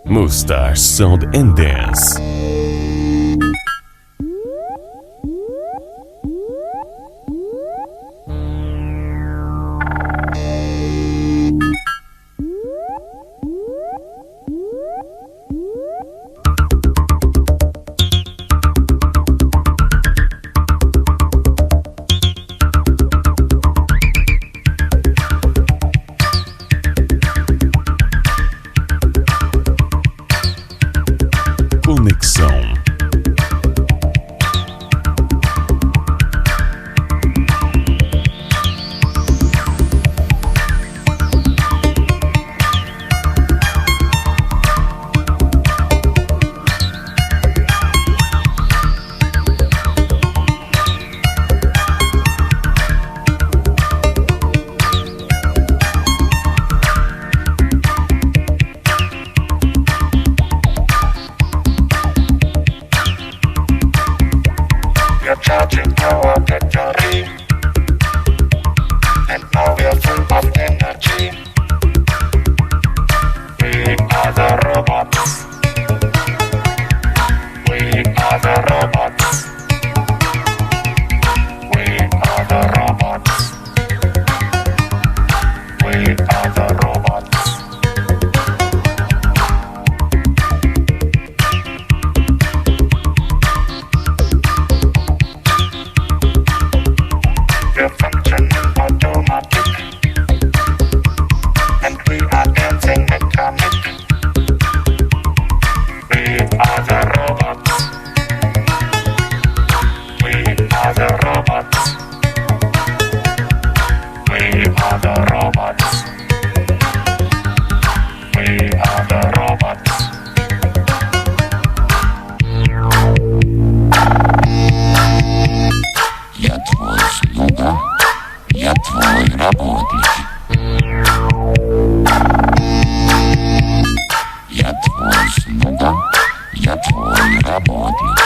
Moustache Sound and Dance. Conexão. We're charging our battery, and now we're full of energy. We are the robots. We are the robots. We are the robots. We are the robots. We're functioning automatic, and we are dancing mechanic. We are the robots. We are the robots. We are the robots. We are the robots. Я твой слуга, я твой работник. Я твой слуга, я твой работник.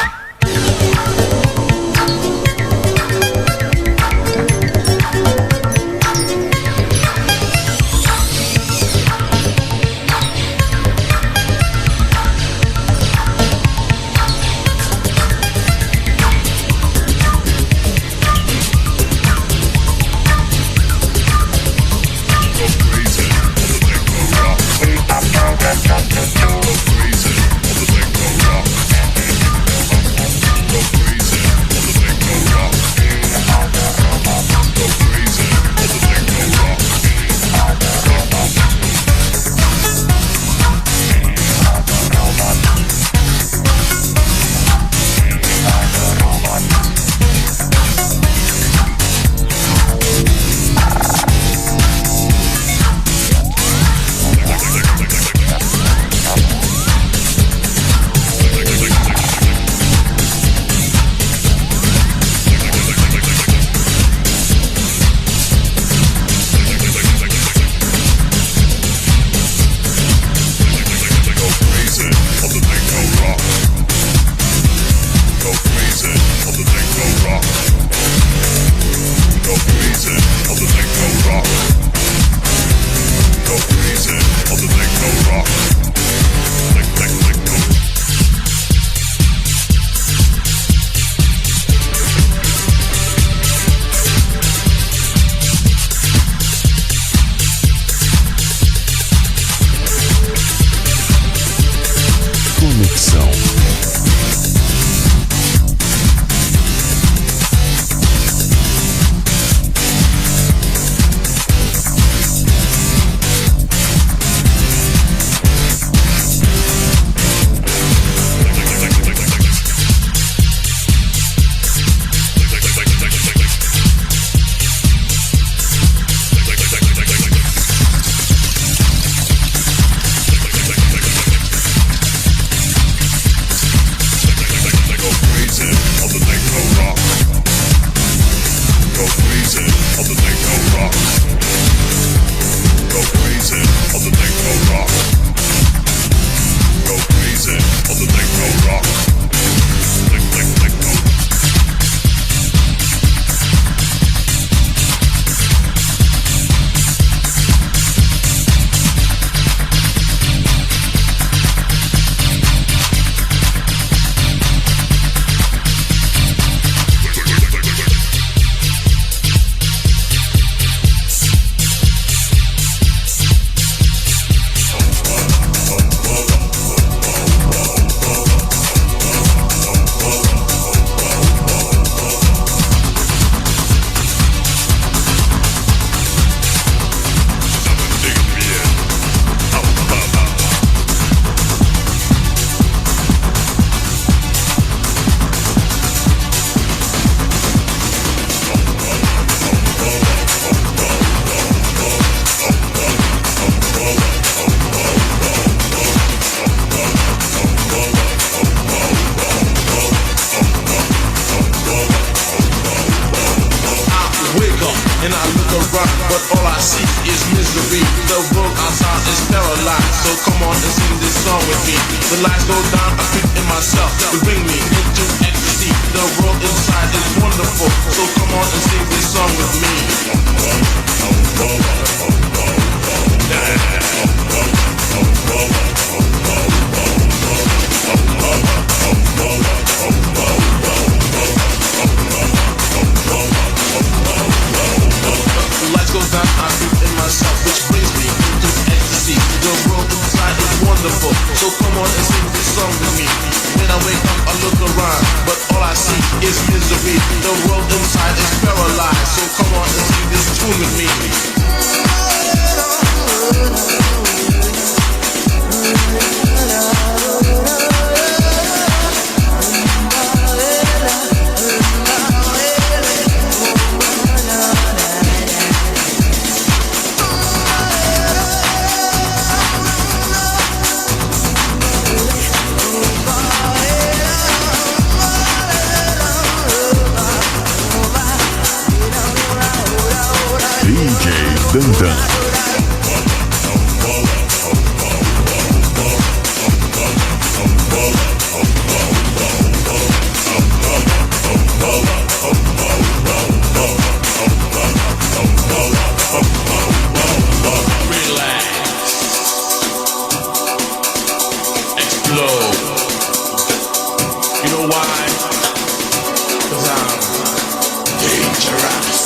misery. The world outside is paralyzed, so come on and sing this song with me. The lights go down, I creep in myself to bring me into ecstasy. The world inside is wonderful, so come on and sing this song with me. The lights go down, I creep in myself, which brings me into ecstasy. The world inside is wonderful, so come on and sing this song with me. When I wake up, I look around, but all I see is misery. The world inside is paralyzed, so come on and sing this tune with me. DJ DanDan. You know why? 'Cause I'm dangerous.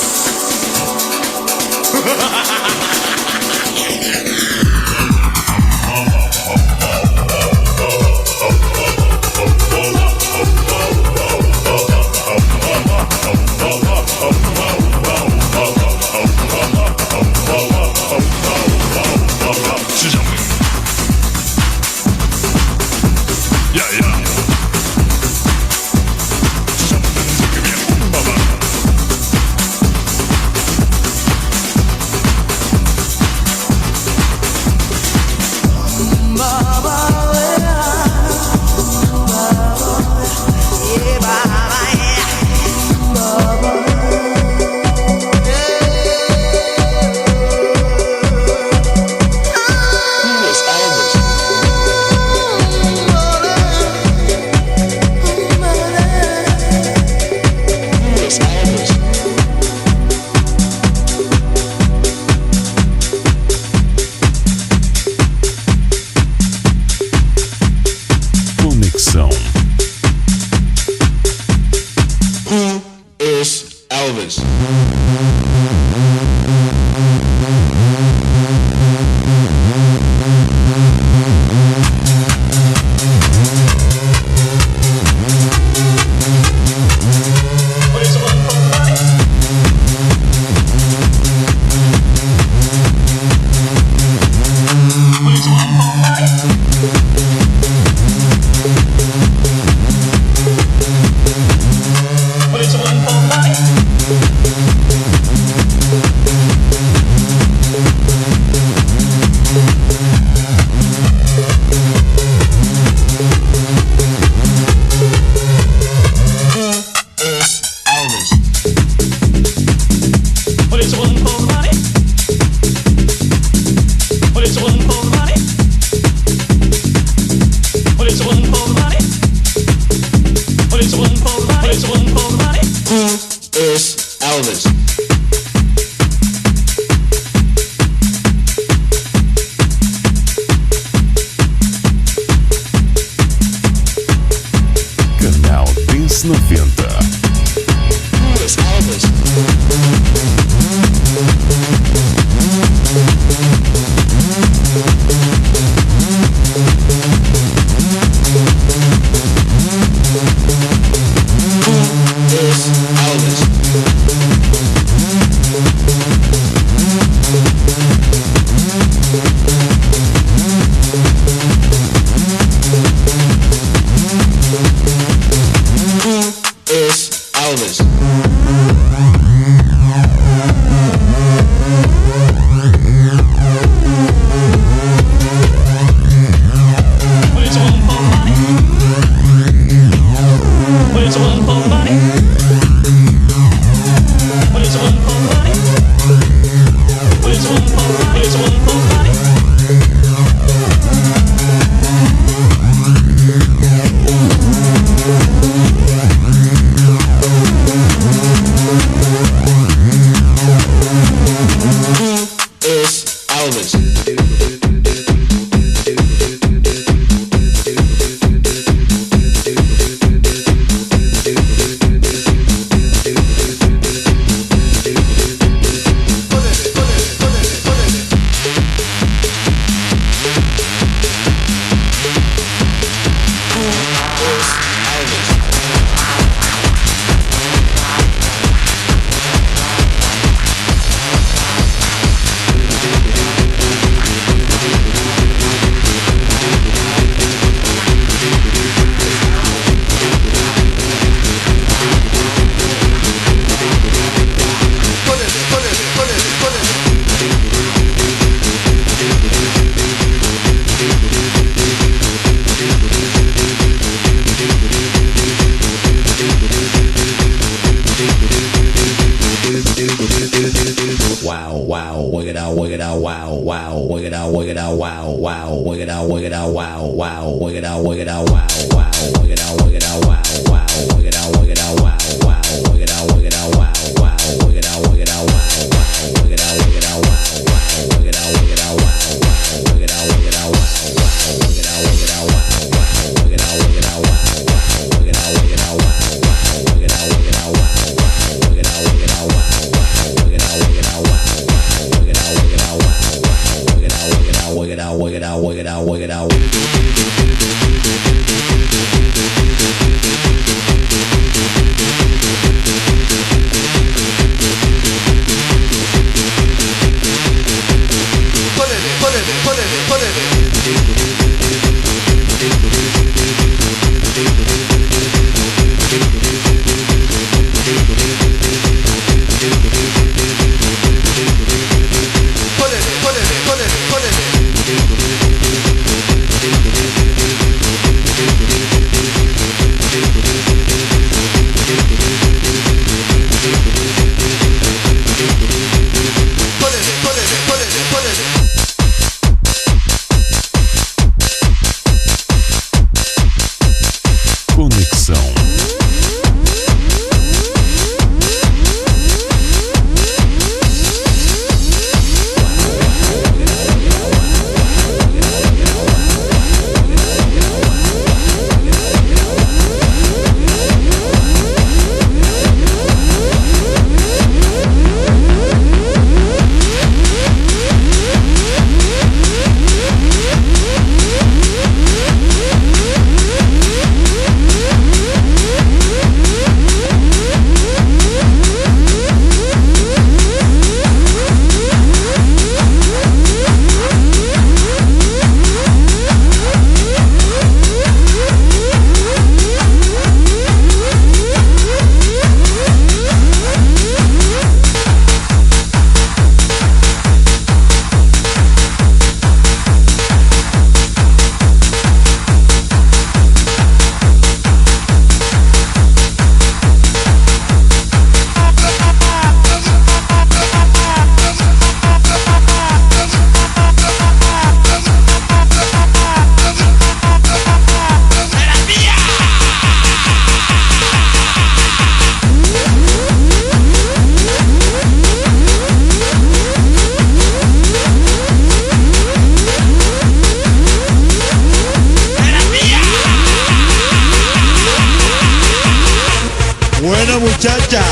muchacha,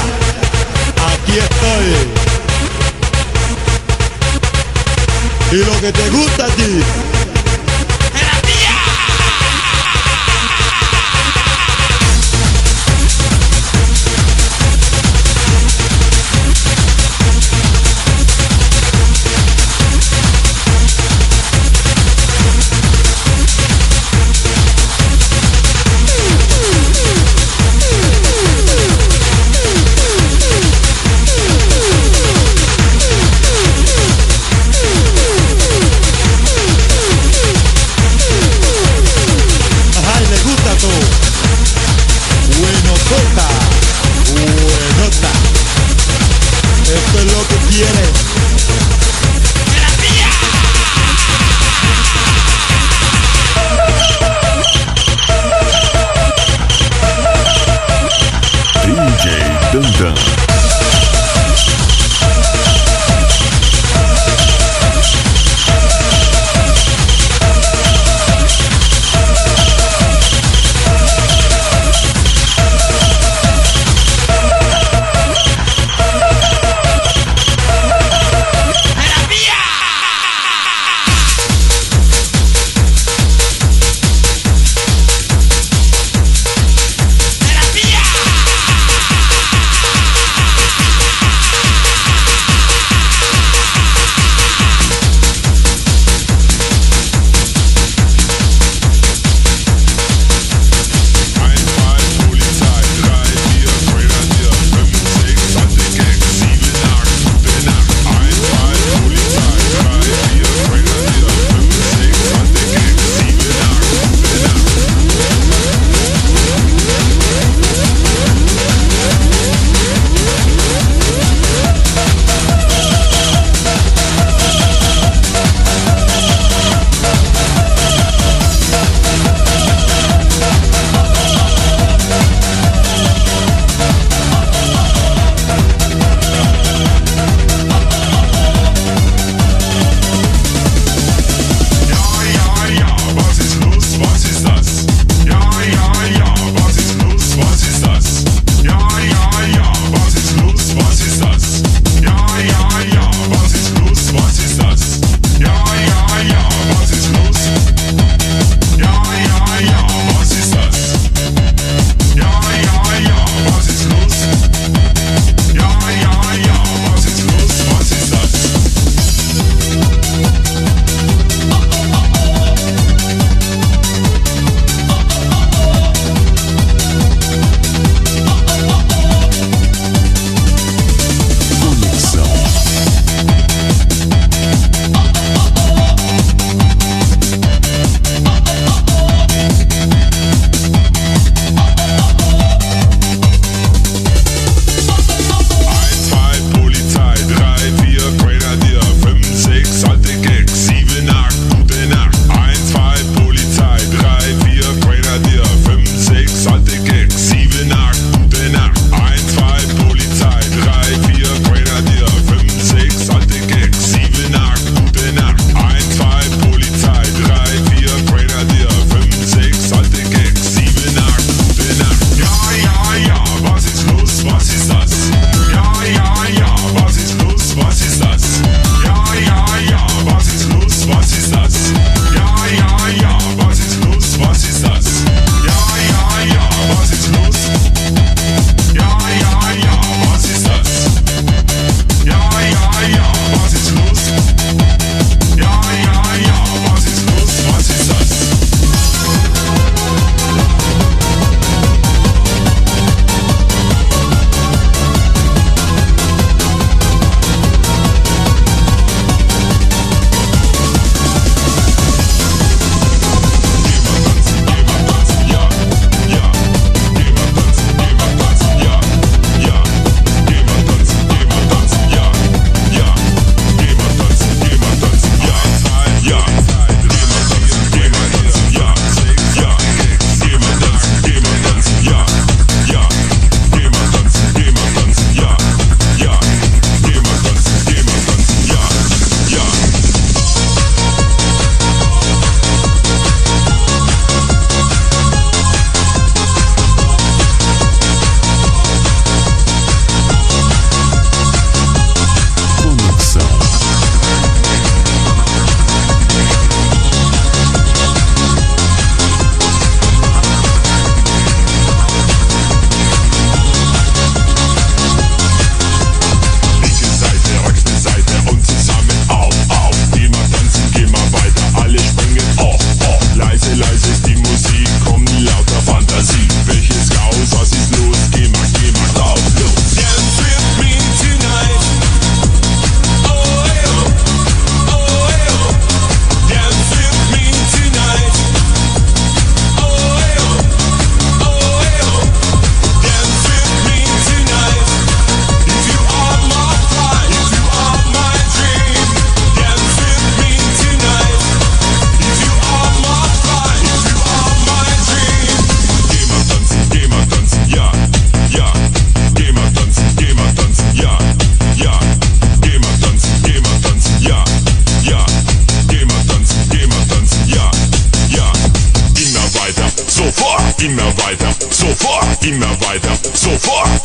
aquí estoy. Y lo que te gusta a ti.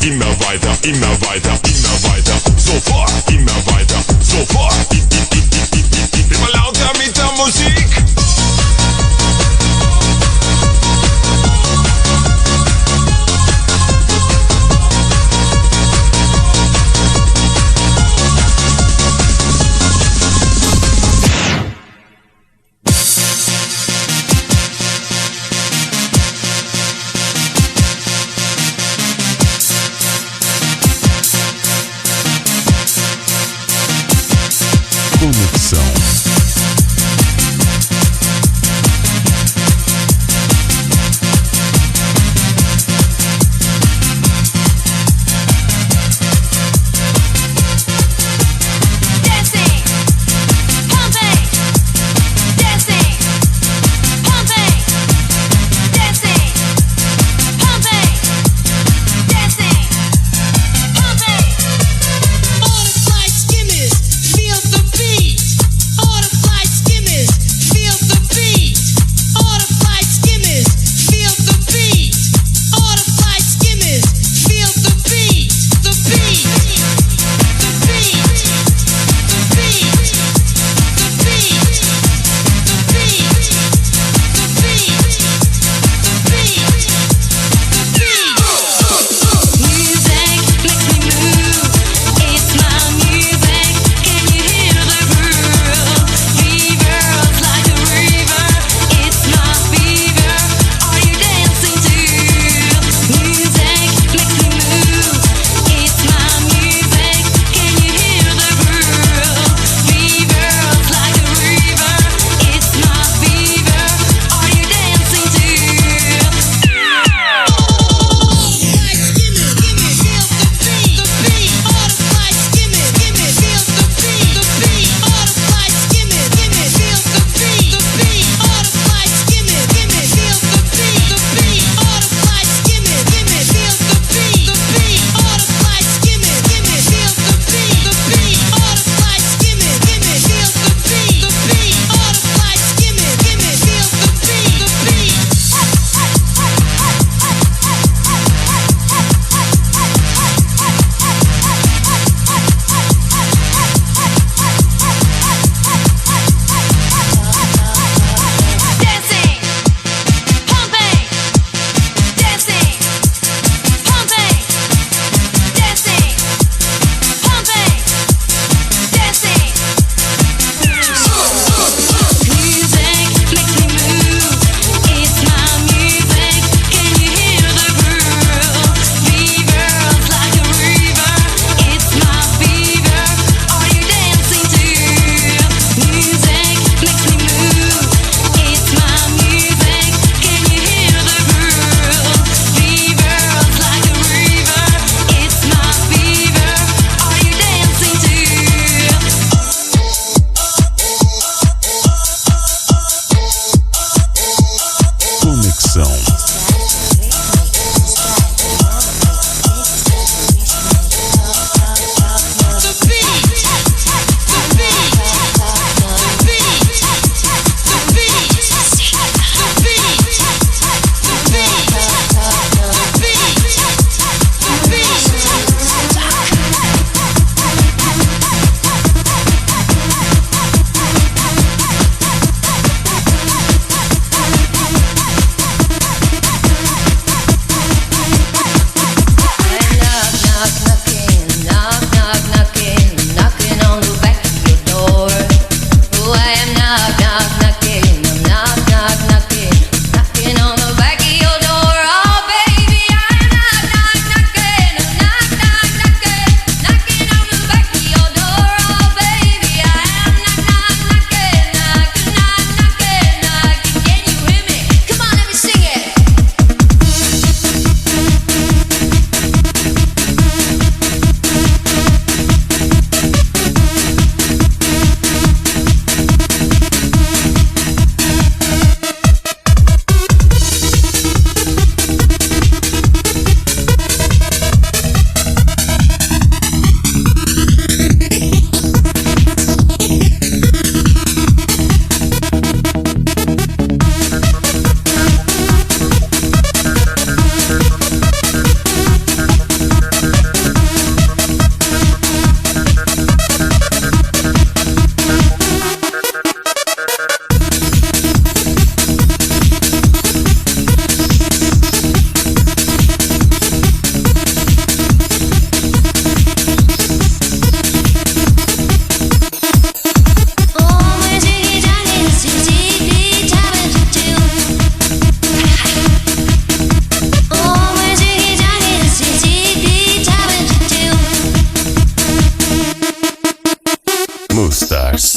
immer weiter, immer weiter, immer weiter, sofort, immer weiter, sofort. Immer lauter mit der Musik. Conexão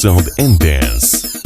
Sound and Dance.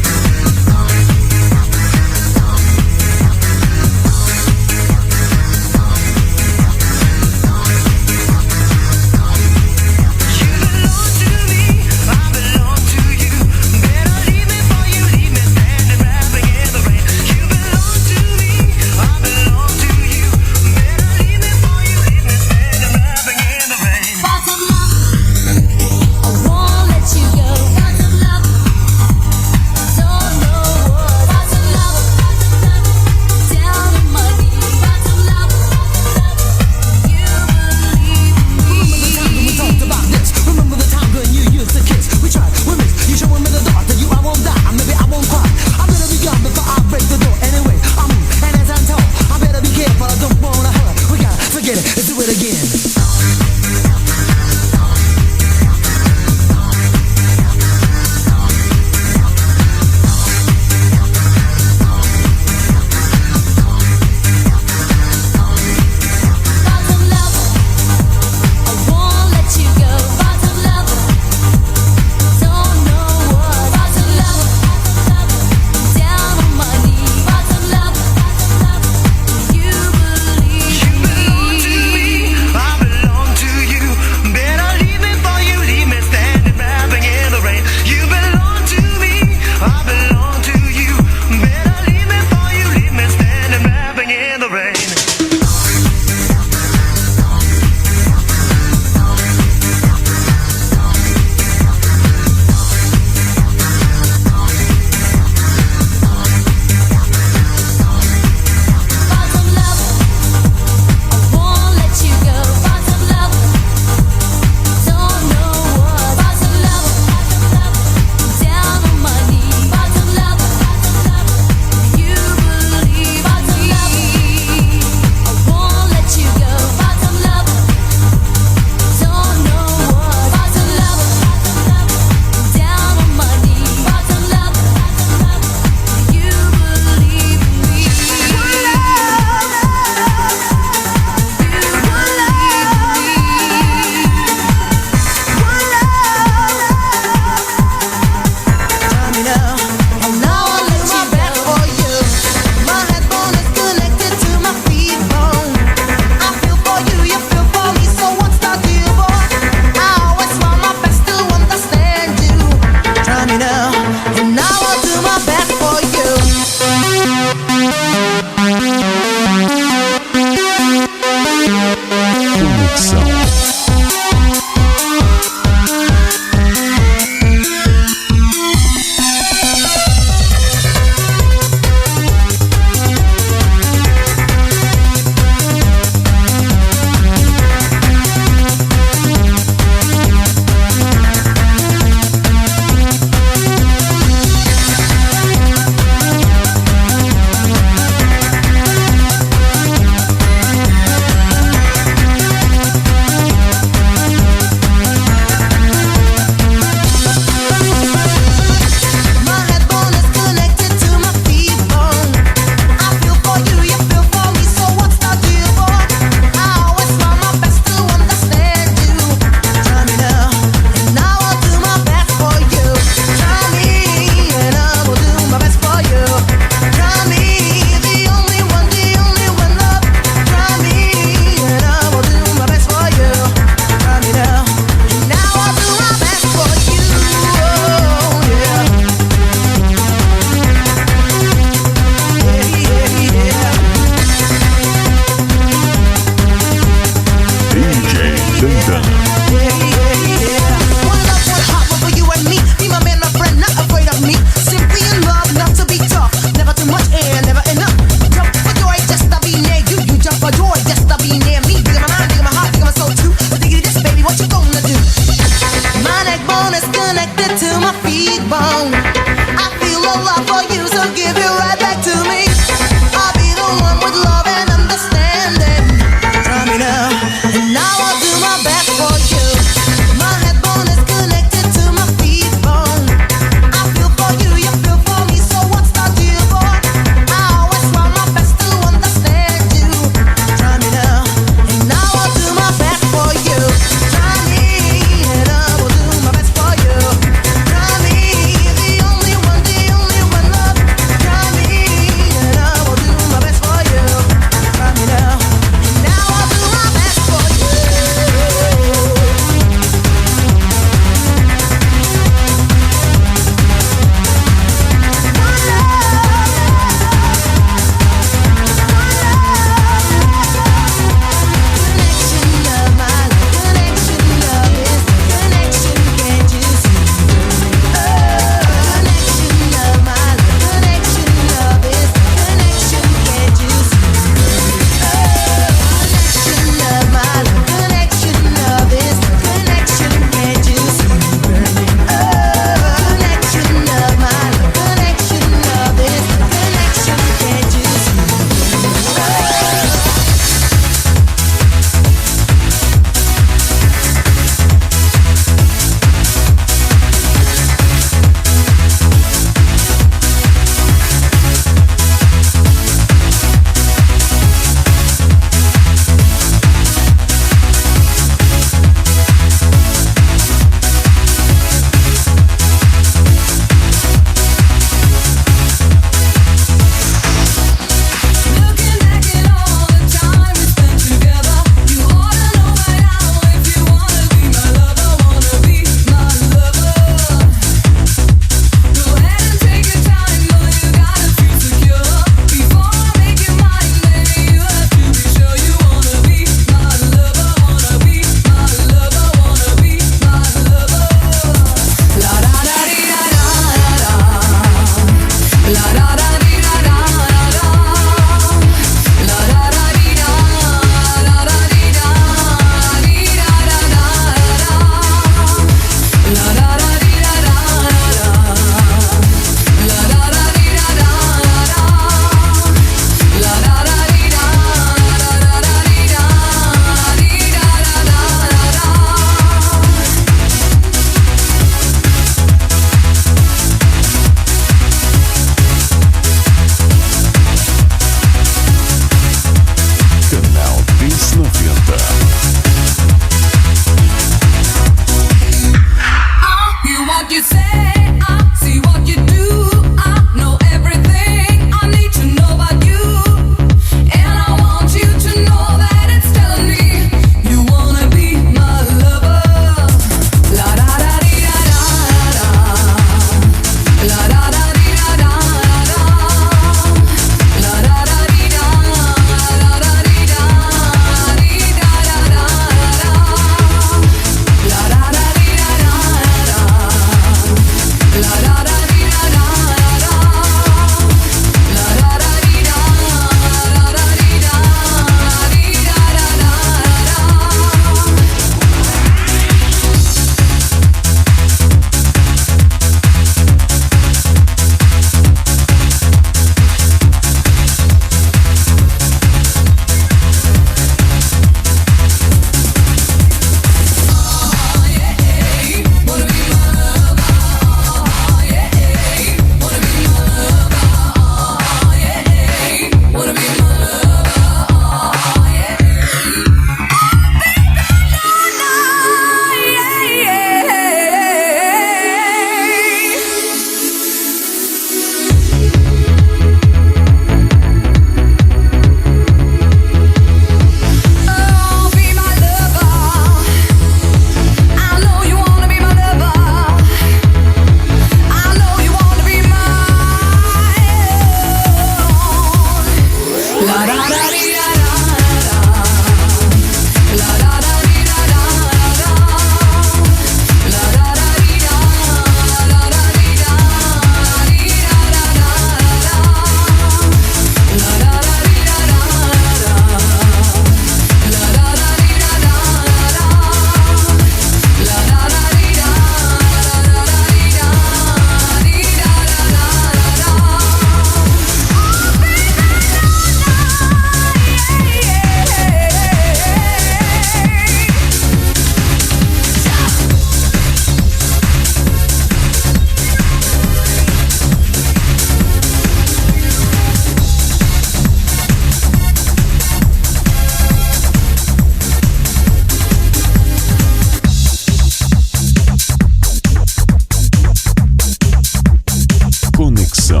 Conexão.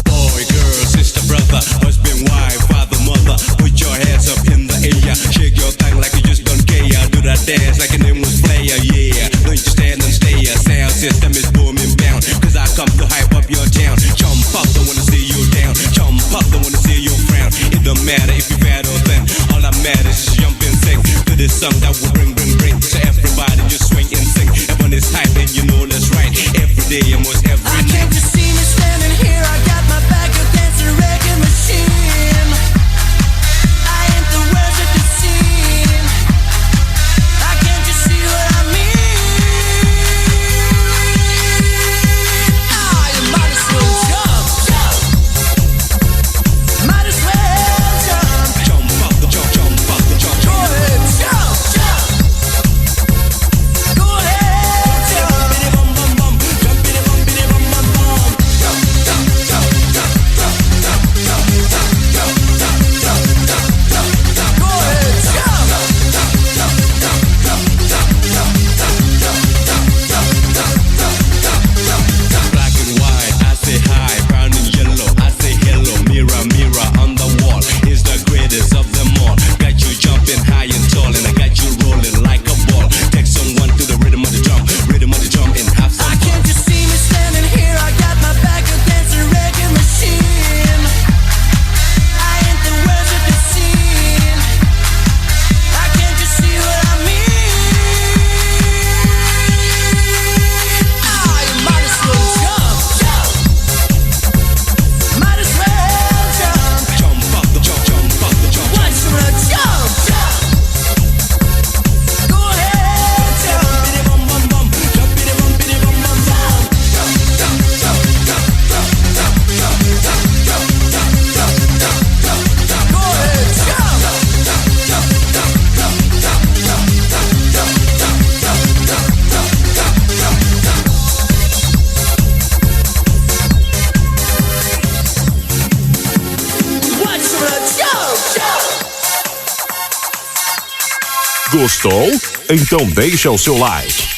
Boy, girl, sister, brother, husband, wife, father, mother. Put your hands up in the air. Shake your thing like you just don't care. Do that dance like your name was Player, yeah. Don't you stand and stay. Sound system is booming bound. Cause I come to hype up your town. Jump up, don't wanna see you down. Jump up, don't wanna see you frown. It don't matter if you're bad or thin. All that matters is jump and sing to this song that will bring. So everybody just swing and sing. And when it's hype, then you know that's right. Every day, almost every night. Can't you see me standing here? I got my back against a reggae machine. I ain't the words that you've seen. Can't you see what I mean? You might as well jump. Might as well jump. Jump up the jump, jump up the jump. Go ahead, jump. Go ahead, jump. Bum bum bum, jump bum bum bum. Go ahead, jump. Black and white, I say hi. Brown and yellow, I say hello. Mirror, mirror on the wall, is the greatest of them all. Got you jumping high and tall, and I got you rolling like a ball. Take someone to the rhythm of the drum and have some fun. Can't you see me standing here? I got my back against a reggae machine. I ain't the words that you've seen. Can't you see what I mean? You might as well jump. Might as well jump. Jump up the jump, jump up the jump. Once you wanna jump. Go ahead, jump. Bum bum bum, jump bum bum bum. Go ahead, jump. Once you wanna jump. Gostou? Então deixa o seu like,